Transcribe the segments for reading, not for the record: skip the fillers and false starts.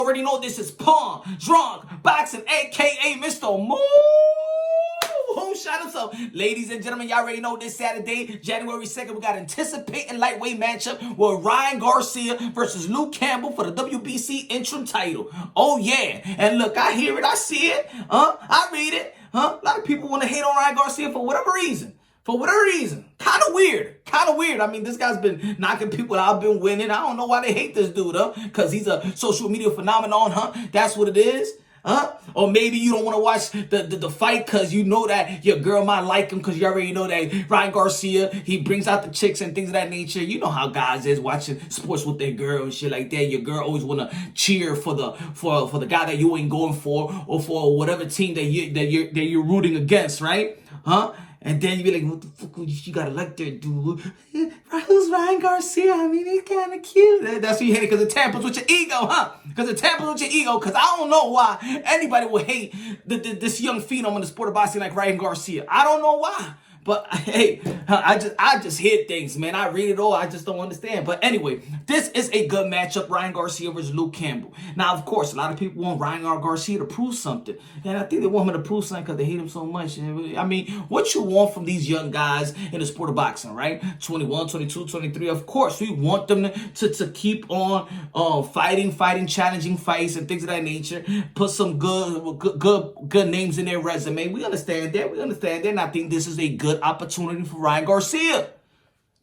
Already know this is Pawn Drunk Boxing, aka Mr. Moo. Shout out to ladies and gentlemen. Y'all already know this Saturday, January 2nd, we got anticipating lightweight matchup with Ryan Garcia versus Luke Campbell for the WBC interim title. Oh yeah, and look, I hear it, I see it, I read it, A lot of people want to hate on Ryan Garcia for whatever reason. Kind of weird. I mean, this guy's been knocking people out, been winning. I don't know why they hate this dude, because he's a social media phenomenon, That's what it is. Or maybe you don't want to watch the fight because you know that your girl might like him because you already know that Ryan Garcia, he brings out the chicks and things of that nature. You know how guys is watching sports with their girl and shit like that. Your girl always want to cheer for the guy that you ain't going for, or for whatever team that you're rooting against, right? And then you be like, what the fuck you gotta like that dude? Who's Ryan Garcia? I mean, he's kind of cute. That's what you hate it, because it tampers with your ego, Because it tampers with your ego, because I don't know why anybody would hate this young phenom in the sport of boxing like Ryan Garcia. I don't know why. But hey, I just hear things, man. I read it all. I just don't understand. But anyway, this is a good matchup. Ryan Garcia versus Luke Campbell. Now, of course, a lot of people want Ryan Garcia to prove something. And I think they want him to prove something because they hate him so much. I mean, what you want from these young guys in the sport of boxing, right? 21, 22, 23. Of course, we want them to keep on fighting, challenging fights and things of that nature. Put some good names in their resume. We understand that. And I think this is a good opportunity for Ryan Garcia.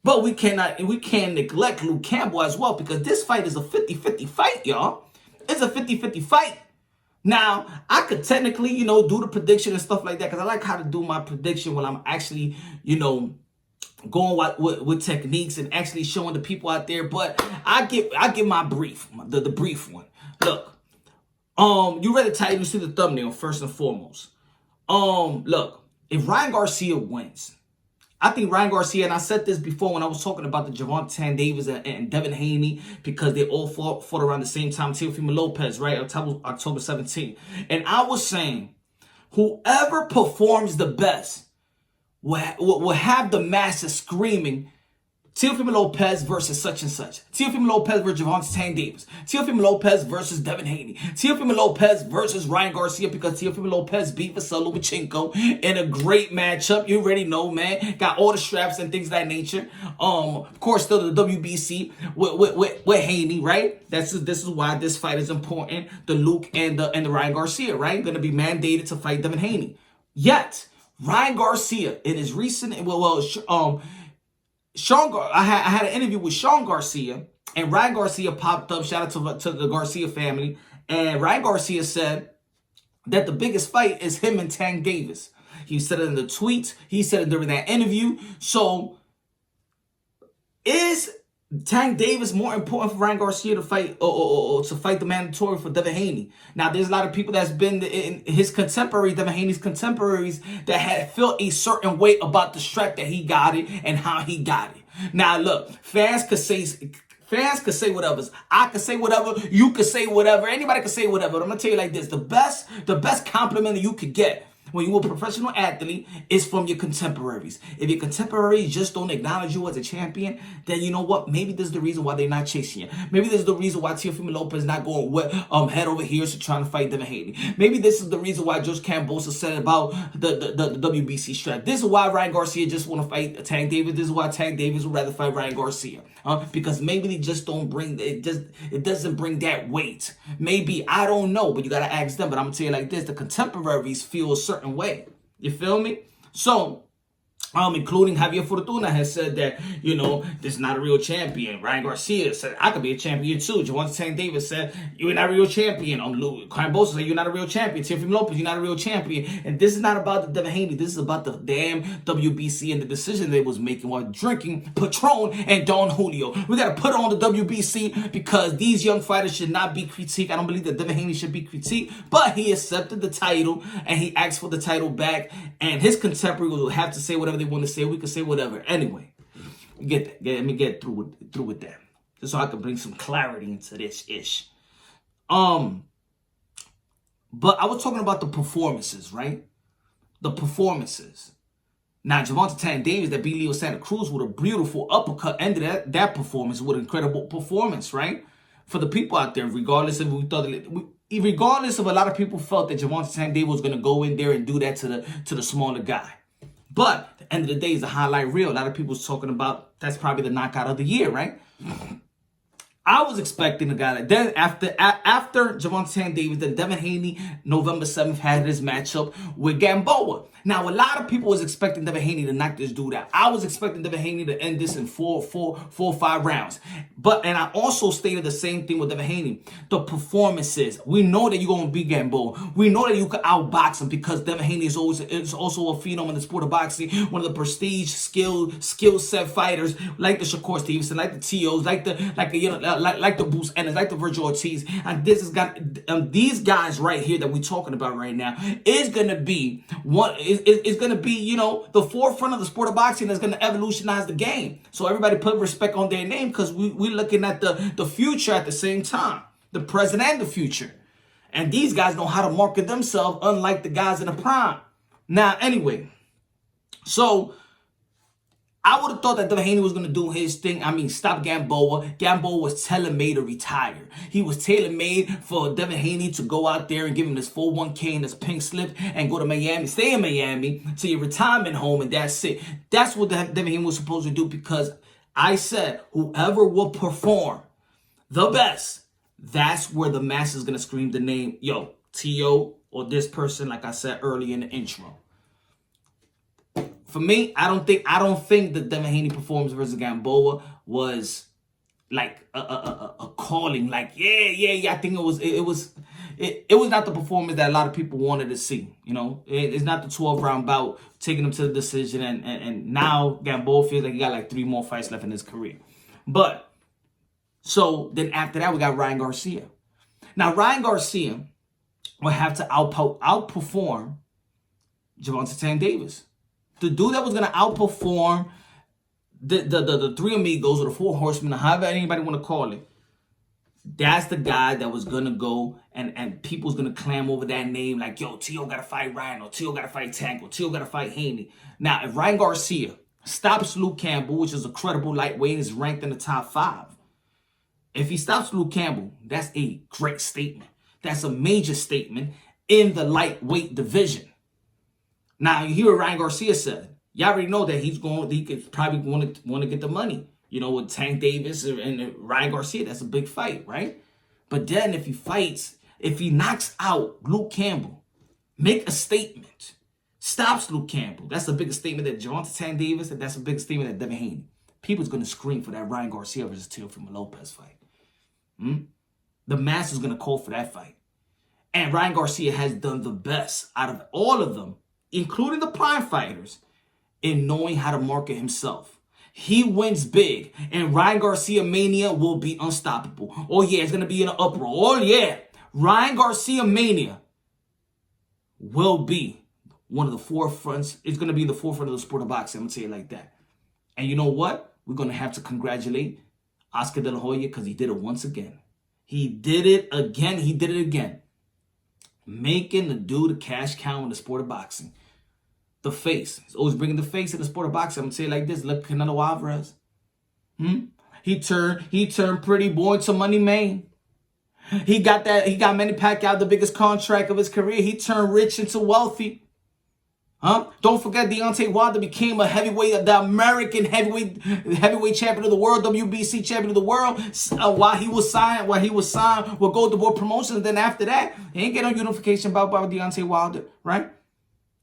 But we can't neglect Luke Campbell as well, because this fight is a 50-50 fight, y'all. It's a 50-50 fight. Now, I could technically, do the prediction and stuff like that, because I like how to do my prediction when I'm actually, going with techniques and actually showing the people out there. But I give my brief, the brief one. Look, you read the title, you see the thumbnail first and foremost. Look, if Ryan Garcia wins, I think Ryan Garcia, and I said this before when I was talking about the Gervonta Davis and Devin Haney, because they all fought around the same time, Teofimo Lopez, right, October 17th. And I was saying, whoever performs the best will have the masses screaming, Teofimo Lopez versus such and such. Teofimo Lopez versus Gervonta Davis. Teofimo Lopez versus Devin Haney. Teofimo Lopez versus Ryan Garcia, because Teofimo Lopez beat Vasily Lomachenko in a great matchup. You already know, man. Got all the straps and things of that nature. Of course, still the WBC with Haney, right? This is why this fight is important. The Luke and the Ryan Garcia, right? Going to be mandated to fight Devin Haney. Yet, Ryan Garcia in his recent I had an interview with Sean Garcia, and Ryan Garcia popped up. Shout out to the Garcia family. And Ryan Garcia said that the biggest fight is him and Tank Davis. He said it in the tweets. He said it during that interview. So is Tank Davis more important for Ryan Garcia to fight or to fight the mandatory for Devin Haney? Now, there's a lot of people that's been in his contemporary, Devin Haney's contemporaries, that had felt a certain way about the strap that he got it and how he got it. Now, look, fans could say whatever. I could say whatever. You could say whatever. Anybody could say whatever. But I'm gonna tell you like this: the best compliment that you could get when you're a professional athlete is from your contemporaries. If your contemporaries just don't acknowledge you as a champion, then you know what? Maybe this is the reason why they're not chasing you. Maybe this is the reason why Teofimo Lopez is not going head over heels to trying to fight Devin Haney. Maybe this is the reason why George Cambosa said about the WBC strap. This is why Ryan Garcia just want to fight Tank Davis. This is why Tank Davis would rather fight Ryan Garcia. Because maybe they just don't bring it doesn't bring that weight. Maybe, I don't know, but you gotta ask them. But I'm gonna tell you like this: the contemporaries feel a certain way. You feel me? So, including Javier Fortuna has said that, this is not a real champion. Ryan Garcia said, I could be a champion too. Gervonta Davis said, you're not a real champion. Luke Campbell said, you're not a real champion. Teofimo Lopez, you're not a real champion. And this is not about the Devin Haney. This is about the damn WBC and the decision they was making while drinking Patron and Don Julio. We got to put on the WBC because these young fighters should not be critiqued. I don't believe that Devin Haney should be critiqued, but he accepted the title and he asked for the title back, and his contemporary will have to say whatever they want to say. We can say whatever. Anyway, let me get through with that, just so I can bring some clarity into this ish. But I was talking about the performances, right? The performances. Now, Gervonta Davis that beat Leo Santa Cruz with a beautiful uppercut ended that performance with an incredible performance, right? for the people out there, regardless of regardless of a lot of people felt that Gervonta Tank was going to go in there and do that to the smaller guy. But at the end of the day, it's a highlight reel. A lot of people was talking about that's probably the knockout of the year, right? I was expecting a guy like then after Gervonta Tank, then Devin Haney, November 7th, had his matchup with Gamboa. Now, a lot of people was expecting Devin Haney to knock this dude out. I was expecting Devin Haney to end this in four or 5 rounds. And I also stated the same thing with Devin Haney. The performances. We know that you're going to beat Gamboa. We know that you can outbox him because Devin Haney is also a phenom in the sport of boxing. One of the prestige skill set fighters like the Shakur Stevenson, like the T.O.s, like the Bruce Ennis, like the Virgil Ortiz. And this has got these guys right here that we're talking about right now is going to be is going to be, you know, the forefront of the sport of boxing that's going to evolutionize the game. So everybody put respect on their name because we're looking at the future at the same time, the present and the future. And these guys know how to market themselves, unlike the guys in the prime. Now, anyway, so I would have thought that Devin Haney was going to do his thing. I mean, stop Gamboa. Gamboa was tailor-made to retire. He was tailor-made for Devin Haney to go out there and give him this 401k and this pink slip and go to Miami, stay in Miami to your retirement home, and that's it. That's what Devin Haney was supposed to do because I said whoever will perform the best, that's where the mass is going to scream the name, yo, T.O. or this person, like I said earlier in the intro. For me, I don't think that Devin Haney performance versus Gamboa was like a calling. Like yeah. I think it was not the performance that a lot of people wanted to see. You know, it's not the 12-round bout taking him to the decision, and now Gamboa feels like he got like 3 more fights left in his career. But so then after that, we got Ryan Garcia. Now Ryan Garcia will have to outperform Gervonta Tank Davis. The dude that was going to outperform the 3 amigos or the 4 horsemen, or however anybody want to call it, that's the guy that was going to go and people's going to clam over that name like, yo, T.O. got to fight Ryan, or T.O. got to fight Tank, or T.O. got to fight Haney. Now, if Ryan Garcia stops Luke Campbell, which is a credible lightweight and is ranked in the top 5, if he stops Luke Campbell, that's a great statement. That's a major statement in the lightweight division. Now, you hear what Ryan Garcia said. Y'all already know that he could probably want to get the money. You know, with Tank Davis and Ryan Garcia, that's a big fight, right? But then if he knocks out Luke Campbell, make a statement, stops Luke Campbell, that's the biggest statement that Gervonta Tank Davis, and that's the biggest statement that Devin Haney. People's going to scream for that Ryan Garcia versus Teofimo Lopez fight. The mass is going to call for that fight. And Ryan Garcia has done the best out of all of them, including the prime fighters, in knowing how to market himself. He wins big, and Ryan Garcia Mania will be unstoppable. Oh, yeah, it's going to be in an uproar. Oh, yeah, Ryan Garcia Mania will be one of the forefronts. It's going to be the forefront of the sport of boxing. I'm going to say it like that. And you know what? We're going to have to congratulate Oscar De La Hoya because he did it once again. He did it again. Making the dude a cash cow in the sport of boxing. The face. He's always bringing the face in the sport of boxing. I'm going to say it like this. Look, Canelo Alvarez. He turned pretty boy into money man. He got Manny Pacquiao, the biggest contract of his career. He turned rich into wealthy. Don't forget Deontay Wilder became a heavyweight, the American heavyweight champion of the world, WBC champion of the world, while he was signed with Golden Boy Promotions. And then after that, he ain't get no unification bout by Deontay Wilder, right?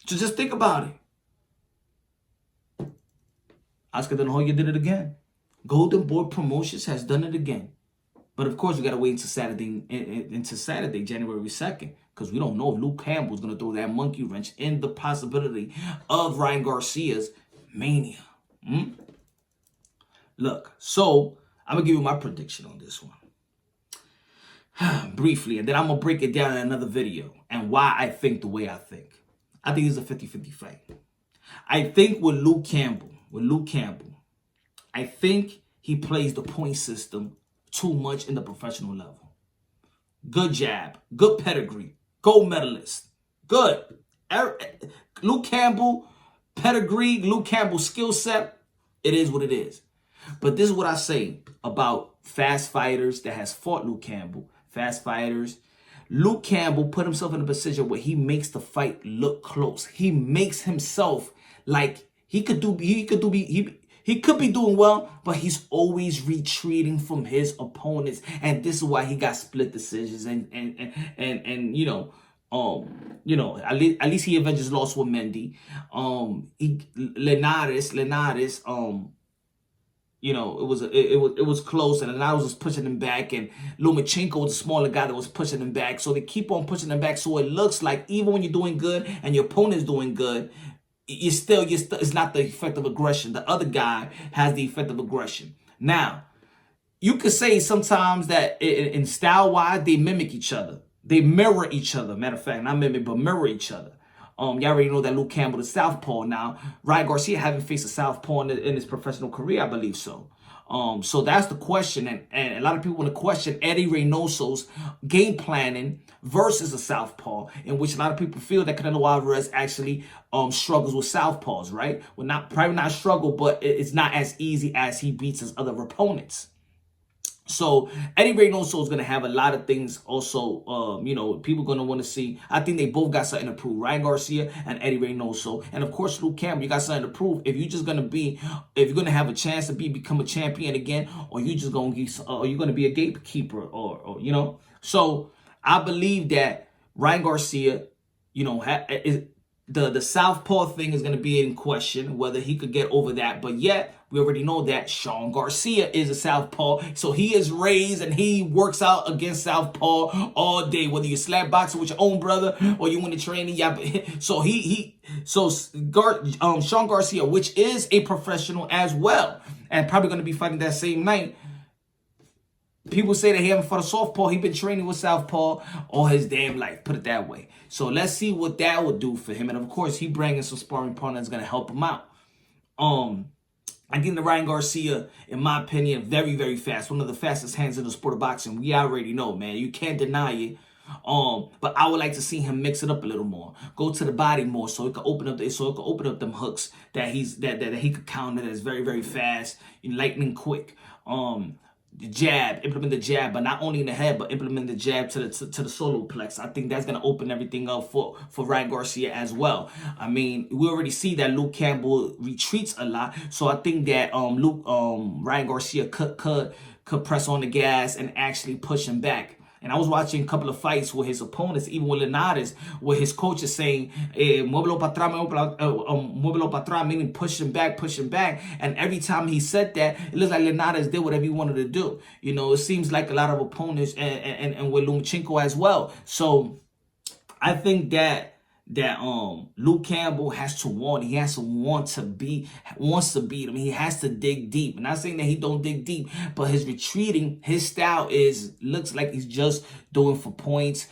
So just think about it. Oscar De La Hoya did it again. Golden Boy Promotions has done it again. But of course, we gotta wait until Saturday, January 2nd. Because we don't know if Luke Campbell's going to throw that monkey wrench in the possibility of Ryan Garcia's mania. Look, so I'm going to give you my prediction on this one. Briefly, and then I'm going to break it down in another video and why I think the way I think. I think it's a 50-50 fight. I think with Luke Campbell, I think he plays the point system too much in the professional level. Good jab, good pedigree. Gold medalist. Good. Luke Campbell, pedigree, Luke Campbell skill set, it is what it is. But this is what I say about fast fighters that has fought Luke Campbell. Fast fighters. Luke Campbell put himself in a position where he makes the fight look close. He makes himself like he could be doing well, but he's always retreating from his opponents, and this is why he got split decisions. And at least he eventually lost with Mendy. Linares, it was close, and Linares was pushing him back, and Lomachenko was a smaller guy that was pushing him back. So they keep on pushing him back. So it looks like even when you're doing good and your opponent's doing good, it's not the effect of aggression. The other guy has the effect of aggression. Now, you could say sometimes that in style-wise, they mimic each other. They mirror each other. Matter of fact, not mimic, but mirror each other. Y'all already know that Luke Campbell is southpaw. Now, Ryan Garcia haven't faced a southpaw in his professional career, I believe so. So that's the question, and a lot of people want to question Eddie Reynoso's game planning versus a southpaw, in which a lot of people feel that Canelo Alvarez actually struggles with southpaws, right? Well, probably not struggle, but it's not as easy as he beats his other opponents. So Eddie Reynoso is going to have a lot of things also, people are going to want to see. I think they both got something to prove, Ryan Garcia and Eddie Reynoso. And of course, Luke Campbell, you got something to prove. If you're going to have a chance to become a champion again, or you're just going to be a gatekeeper So I believe that Ryan Garcia, the southpaw thing is going to be in question, whether he could get over that. But yet, we already know that Sean Garcia is a southpaw. So he is raised and he works out against southpaw all day. Whether you slap boxing with your own brother or you want to train. So Sean Garcia, which is a professional as well, and probably going to be fighting that same night. People say that he haven't fought a southpaw. He's been training with southpaw all his damn life. Put it that way. So let's see what that would do for him. And of course, he bringing some sparring partner that's going to help him out. I think the Ryan Garcia, in my opinion, very, very fast. One of the fastest hands in the sport of boxing. We already know, man. You can't deny it. But I would like to see him mix it up a little more. Go to the body more, so it can open up them hooks that he could counter. That's very, very fast, lightning quick. The jab, implement the jab, but not only in the head, but implement the jab to the solar plex. I think that's gonna open everything up for Ryan Garcia as well. I mean, we already see that Luke Campbell retreats a lot, so I think that Ryan Garcia could press on the gas and actually push him back. And I was watching a couple of fights with his opponents, even with Linares, where his coach is saying, muévelo para atrás, meaning push him back. And every time he said that, it looks like Linares did whatever he wanted to do. It seems like a lot of opponents, and with Lomachenko as well. So I think that Luke Campbell wants to beat him. He has to dig deep. I'm not saying that he don't dig deep, but his retreating, his style looks like he's just doing for points.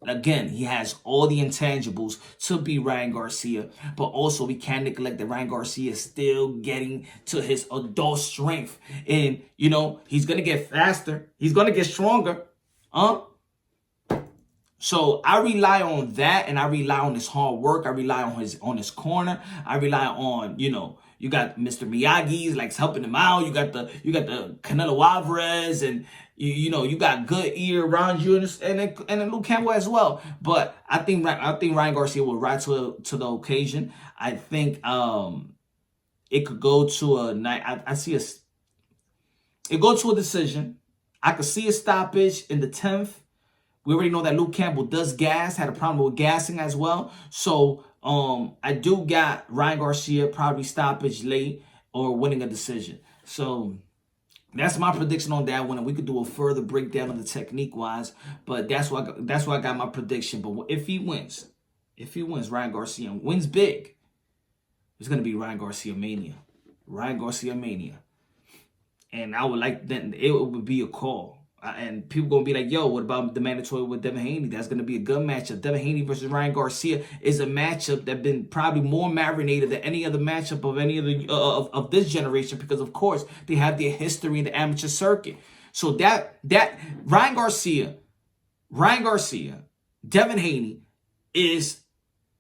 Again, he has all the intangibles to be Ryan Garcia, but also we can't neglect that Ryan Garcia is still getting to his adult strength. And, he's going to get faster. He's going to get stronger. So I rely on that, and I rely on his hard work. I rely on his corner. I rely on, you got Mr. Miyagi's like helping him out. You got the Canelo Alvarez, and you got good ear around you, and then Luke Campbell as well. But I think Ryan Garcia will rise to the occasion. I think it could go to a night. It go to a decision. I could see a stoppage in the 10th. We already know that Luke Campbell does gas, had a problem with gassing as well. So I do got Ryan Garcia probably stoppage late or winning a decision. So that's my prediction on that one. And we could do a further breakdown of the technique-wise. But that's why I got my prediction. But if he wins, Ryan Garcia wins big, it's going to be Ryan Garcia Mania. Ryan Garcia Mania. And I would like that. It would be a call. And people going to be like, yo, what about the mandatory with Devin Haney? That's going to be a good matchup. Devin Haney versus Ryan Garcia is a matchup that's been probably more marinated than any other matchup of any other of this generation, because, of course, they have their history in the amateur circuit. So that Ryan Garcia, Devin Haney is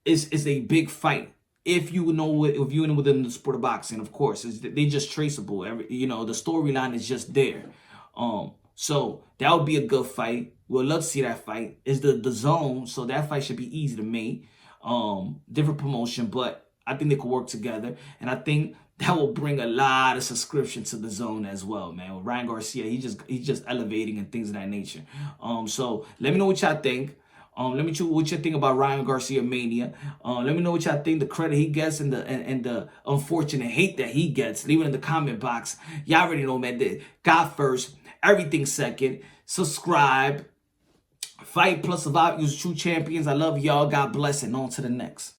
a big fight. If you know, if you're within the sport of boxing, of course, they just traceable. The storyline is just there. So that would be a good fight. We'd love to see that fight. It's the zone, so that fight should be easy to make. Different promotion, but I think they could work together, and I think that will bring a lot of subscription to the zone as well, man. With Ryan Garcia, he's just elevating and things of that nature. So let me know what y'all think. Let me know what you think about Ryan Garcia Mania. Let me know what y'all think, the credit he gets and the unfortunate hate that he gets. Leave it in the comment box. Y'all already know, man. God first, everything second. Subscribe. Fight plus Survive. Use true champions. I love y'all. God bless, and on to the next.